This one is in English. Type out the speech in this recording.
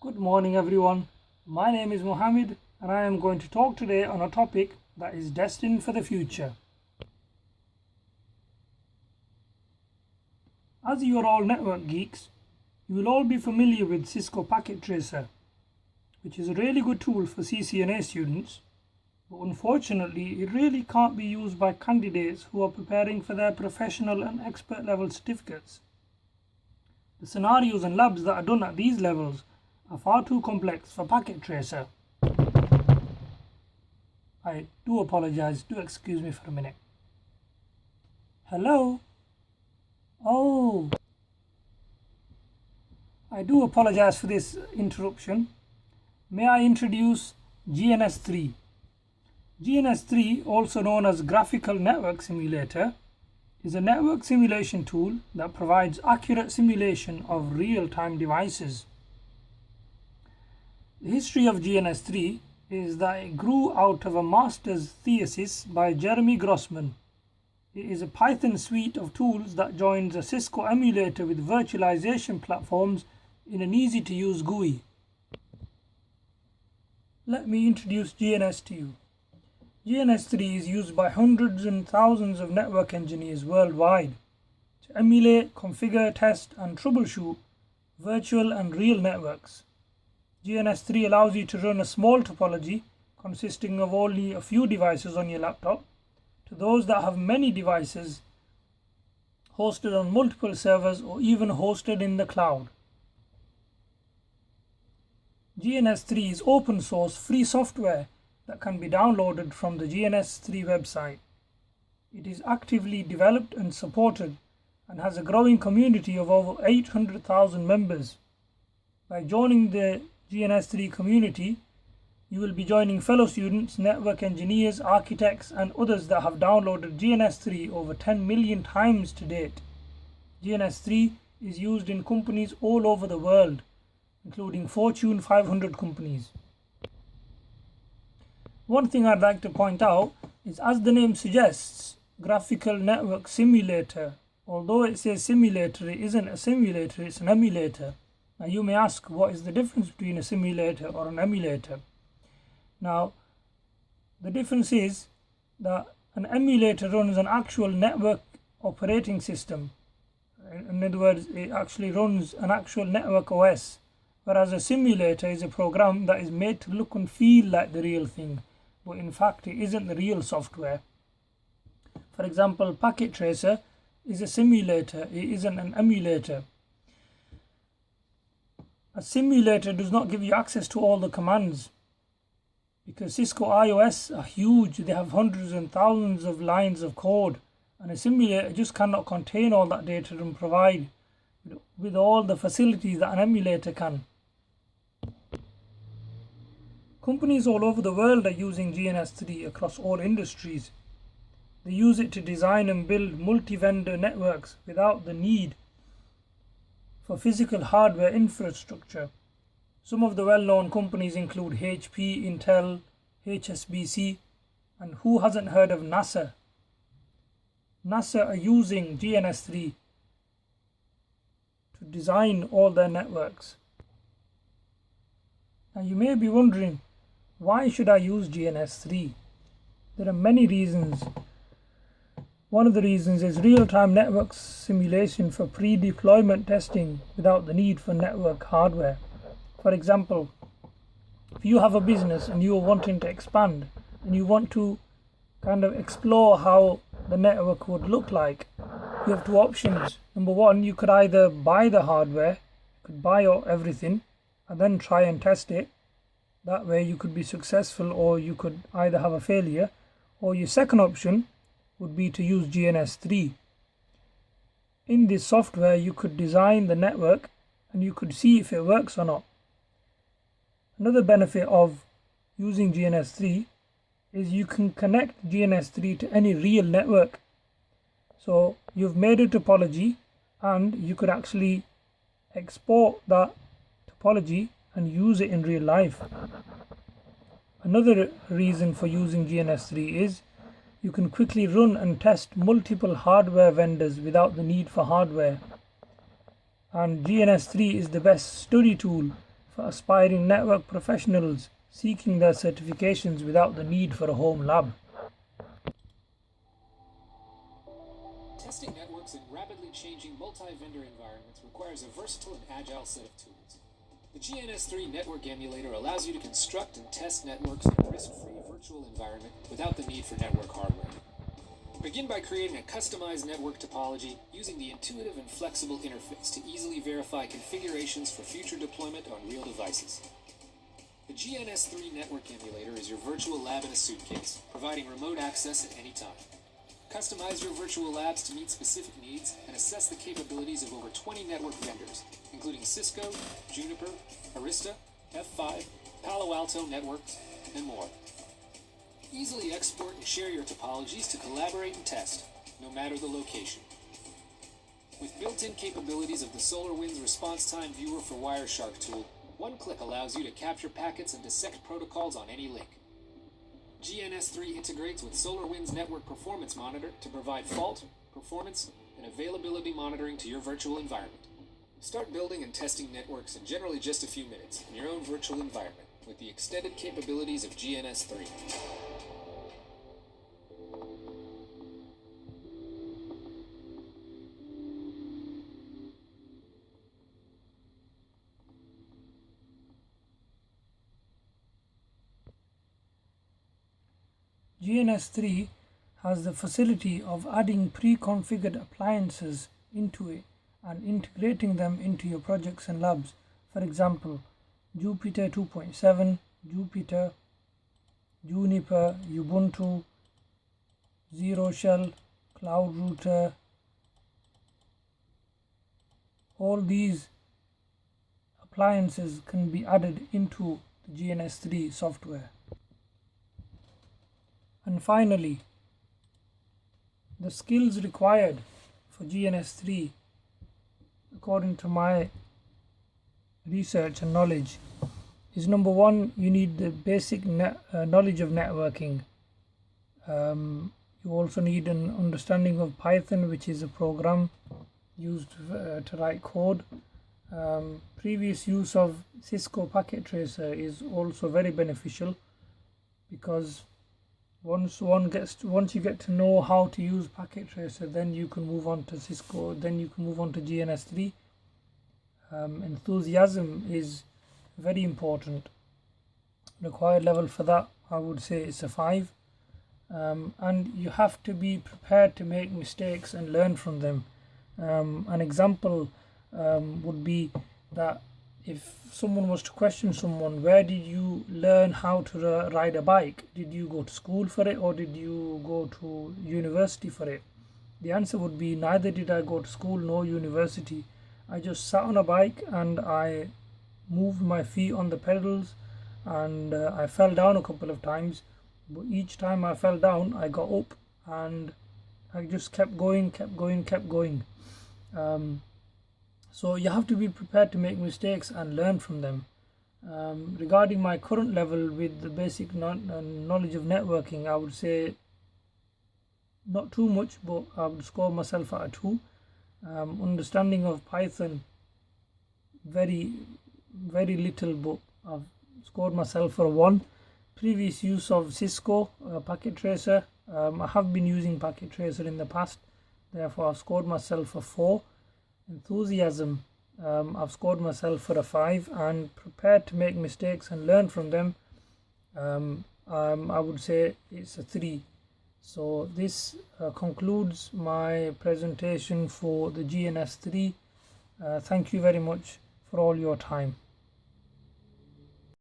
Good morning everyone, my name is Mohammed and I am going to talk today on a topic that is destined for the future. As you are all network geeks, you will all be familiar with Cisco Packet Tracer, which is a really good tool for CCNA students, but unfortunately it really can't be used by candidates who are preparing for their professional and expert level certificates. The scenarios and labs that are done at these levels are far too complex for Packet Tracer. I do apologize, do excuse me for a minute. Hello? Oh, I do apologize for this interruption. May I introduce GNS3. GNS3, also known as Graphical Network Simulator, is a network simulation tool that provides accurate simulation of real-time devices. The history of GNS3 is that it grew out of a master's thesis by Jeremy Grossman. It is a Python suite of tools that joins a Cisco emulator with virtualization platforms in an easy-to-use GUI. Let me introduce GNS to you. GNS3 is used by hundreds and thousands of network engineers worldwide to emulate, configure, test and troubleshoot virtual and real networks. GNS3 allows you to run a small topology consisting of only a few devices on your laptop to those that have many devices hosted on multiple servers or even hosted in the cloud. GNS3 is open source free software that can be downloaded from the GNS3 website. It is actively developed and supported and has a growing community of over 800,000 members. By joining the GNS3 community, you will be joining fellow students, network engineers, architects and others that have downloaded GNS3 over 10 million times to date. GNS3 is used in companies all over the world, including Fortune 500 companies. One thing I'd like to point out is, as the name suggests, Graphical Network Simulator. Although it says simulator, it isn't a simulator, it's an emulator. Now you may ask, what is the difference between a simulator or an emulator? Now, the difference is that an emulator runs an actual network operating system. In other words, it actually runs an actual network OS, whereas a simulator is a program that is made to look and feel like the real thing, but in fact it isn't the real software. For example, Packet Tracer is a simulator, it isn't an emulator. A simulator does not give you access to all the commands, because Cisco iOS are huge, they have hundreds and thousands of lines of code, and a simulator just cannot contain all that data and provide with all the facilities that an emulator can. Companies all over the world are using GNS3 across all industries. They use it to design and build multi-vendor networks without the need for physical hardware infrastructure. Some of the well-known companies include HP, Intel, HSBC, and who hasn't heard of NASA? NASA are using GNS3 to design all their networks. Now you may be wondering, why should I use GNS3? There are many reasons. One of the reasons is real-time network simulation for pre-deployment testing without the need for network hardware. For example, if you have a business and you are wanting to expand and you want to kind of explore how the network would look like, you have two options. Number one, you could either buy the hardware, you could buy everything and then try and test it. That way you could be successful, or you could either have a failure, or your second option would be to use GNS3. In this software you could design the network and you could see if it works or not. Another benefit of using GNS3 is you can connect GNS3 to any real network. So you've made a topology and you could actually export that topology and use it in real life. Another reason for using GNS3 is you can quickly run and test multiple hardware vendors without the need for hardware. And GNS3 is the best study tool for aspiring network professionals seeking their certifications without the need for a home lab. Testing networks in rapidly changing multi-vendor environments requires a versatile and agile set of tools. The GNS3 network emulator allows you to construct and test networks in a risk-free virtual environment without the need for network hardware. Begin by creating a customized network topology using the intuitive and flexible interface to easily verify configurations for future deployment on real devices. The GNS3 network emulator is your virtual lab in a suitcase, providing remote access at any time. Customize your virtual labs to meet specific needs and assess the capabilities of over 20 network vendors, including Cisco, Juniper, Arista, F5, Palo Alto Networks, and more. Easily export and share your topologies to collaborate and test, no matter the location. With built-in capabilities of the SolarWinds Response Time Viewer for Wireshark tool, one click allows you to capture packets and dissect protocols on any link. GNS3 integrates with SolarWinds Network Performance Monitor to provide fault, performance, and availability monitoring to your virtual environment. Start building and testing networks in generally just a few minutes in your own virtual environment with the extended capabilities of GNS3. GNS3 has the facility of adding pre-configured appliances into it and integrating them into your projects and labs. For example, Jupyter 2.7, Jupyter, Juniper, Ubuntu, Zero Shell, Cloud Router. All these appliances can be added into the GNS3 software. And finally, the skills required for GNS3, according to my research and knowledge, is number one, you need the basic knowledge of networking. You also need an understanding of Python, which is a program used to write code. Previous use of Cisco Packet Tracer is also very beneficial, because once you get to know how to use Packet Tracer, then you can move on to Cisco, then you can move on to GNS3. Enthusiasm is very important. Required level for that, I would say, is a 5. And you have to be prepared to make mistakes and learn from them. An example would be that if someone was to question someone, where did you learn how to ride a bike? Did you go to school for it, or did you go to university for it? The answer would be, neither did I go to school nor university. I just sat on a bike and I moved my feet on the pedals, and I fell down a couple of times, but each time I fell down I got up and I just kept going. So you have to be prepared to make mistakes and learn from them. Regarding my current level with the basic knowledge of networking, I would say not too much, but I would score myself at a 2. Understanding of Python, very little, but I've scored myself for a 1. Previous use of Cisco Packet Tracer, I have been using Packet Tracer in the past, therefore I've scored myself a 4. Enthusiasm, I've scored myself for a 5, and prepared to make mistakes and learn from them, I would say it's a 3. So this concludes my presentation for the GNS3. Thank you very much for all your time.